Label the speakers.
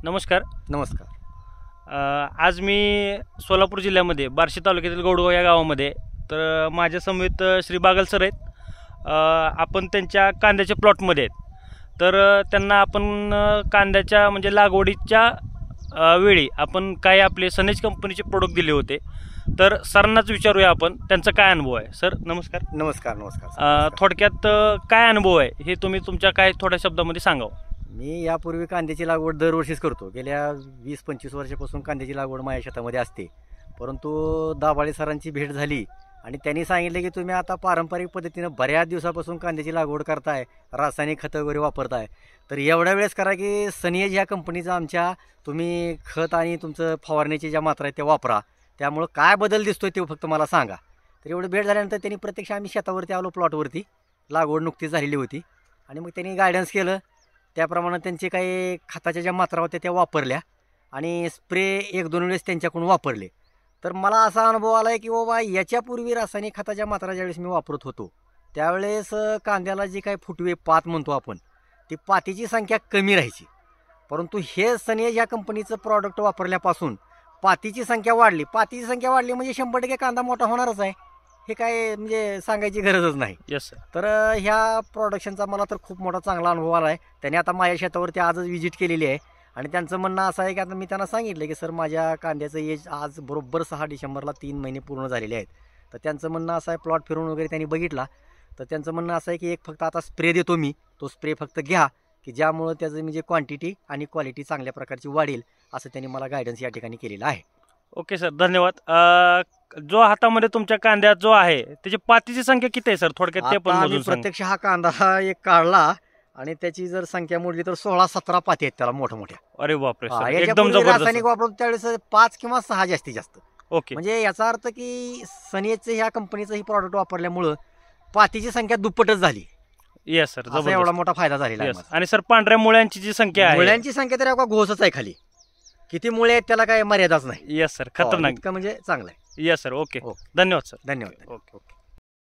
Speaker 1: नमस्कार.
Speaker 2: नमस्कार.
Speaker 1: आज मी सोलापूर जिल्ह्यामध्ये बार्शी तालुक्यातील गौडगाव या गावामध्ये तर माझ्या समवेत श्री बागल सर आहेत. आपण त्यांच्या कांद्याच्या प्लॉटमध्ये आहेत. तर त्यांना आपण कांद्याच्या म्हणजे लागवडीच्या वेळी आपण काय आपले सनेज कंपनीचे प्रोडक्ट दिले होते. तर सरांनाच विचारूया आपण त्यांचा काय अनुभव आहे. सर नमस्कार.
Speaker 2: नमस्कार. नमस्कार.
Speaker 1: थोडक्यात काय अनुभव आहे हे तुम्ही तुमच्या काय थोड्या शब्दामध्ये सांगावं.
Speaker 2: मी यापूर्वी कांद्याची लागवड दरवर्षीच करतो. गेल्या 20-25 वर्षापासून कांद्याची लागवड माझ्या शेतामध्ये असते. परंतु दाभाळे सरांची भेट झाली आणि त्यांनी सांगितले की तुम्ही आता पारंपरिक पद्धतीनं बऱ्याच दिवसापासून कांद्याची लागवड करताय, रासायनिक खतं वगैरे वापरताय, तर एवढ्या वेळेस करा की सनेज ह्या कंपनीचा आमच्या तुम्ही खत आणि तुमचं फवारण्याची ज्या मात्रा आहेत त्या वापरा. त्यामुळं काय बदल दिसतोय ते फक्त मला सांगा. तर एवढं भेट झाल्यानंतर त्यांनी प्रत्यक्ष आम्ही शेतावरती आलो, प्लॉटवरती लागवड नुकतीच झालेली होती आणि मग त्यांनी गायडन्स केलं. त्याप्रमाणे त्यांचे काही खताच्या ज्या मात्रा होत्या त्या वापरल्या आणि स्प्रे 1-2 वेळेस त्यांच्याकडून वापरले. तर मला असा अनुभव आला आहे की बाबा याच्यापूर्वी रासायनिक खताच्या मात्रा ज्यावेळेस मी वापरत होतो त्यावेळेस कांद्याला जी काही फुटवे पात म्हणतो आपण, ती पातीची संख्या कमी राहायची. परंतु हे सनेज या कंपनीचं प्रॉडक्ट वापरल्यापासून पातीची संख्या वाढली. पातीची संख्या वाढली म्हणजे 100% कांदा मोठा होणारच आहे. हे काय म्हणजे सांगायची गरजच नाही.
Speaker 1: Yes sir.
Speaker 2: तर ह्या प्रोडक्शनचा मला तर खूप मोठा चांगला अनुभव आला आहे. त्यांनी आता माझ्या शेतावरती आजच व्हिजिट केलेली आहे आणि त्यांचं म्हणणं असं आहे की आता मी त्यांना सांगितलं की सर माझ्या कांद्याचं एज आज बरोबर 6 डिसेंबरला 3 महिने पूर्ण झालेले आहेत. तर त्यांचं म्हणणं असं आहे, प्लॉट फिरून वगैरे त्यांनी बघितला तर त्यांचं म्हणणं असं आहे की एक फक्त आता स्प्रे देतो मी, तो स्प्रे फक्त घ्या की ज्यामुळं त्याचं म्हणजे क्वांटिटी आणि क्वालिटी चांगल्या प्रकारची वाढेल असं त्यांनी मला गायडन्स या ठिकाणी केलेला आहे.
Speaker 1: ओके सर, धन्यवाद. जो हातामध्ये तुमच्या कांद्यात जो आहे त्याची पातीची संख्या किती आहे सर, थोडक्यात ते पण मोजून सांगा.
Speaker 2: प्रत्यक्ष हा कांदा एक काढला आणि त्याची जर संख्या मोडली तर 16-17 पाती आहेत त्याला मोठ्या मोठ्या.
Speaker 1: अरे बापरे सर,
Speaker 2: एकदम
Speaker 1: एकदम जबरदस्त.
Speaker 2: रासायनिक वापरतो त्यावेळेस 5 किंवा 6 जास्तीत जास्त.
Speaker 1: ओके,
Speaker 2: म्हणजे याचा अर्थ की सनेजचं ह्या कंपनीचं ही प्रॉडक्ट वापरल्यामुळं पातीची संख्या दुप्पटच झाली.
Speaker 1: येस सर,
Speaker 2: असा एवढा मोठा फायदा झालेला आहे.
Speaker 1: आणि सर पांढऱ्या मुळ्यांची जी संख्या आहे,
Speaker 2: मुळ्यांची संख्या तर घोसच आहे खाली. किती मुळे आहेत त्याला काय मर्यादाच नाही.
Speaker 1: येस सर, खतरनाक.
Speaker 2: म्हणजे चांगलं आहे.
Speaker 1: Yes sir. ओके,
Speaker 2: हो.
Speaker 1: धन्यवाद सर.
Speaker 2: धन्यवाद.
Speaker 1: ओके.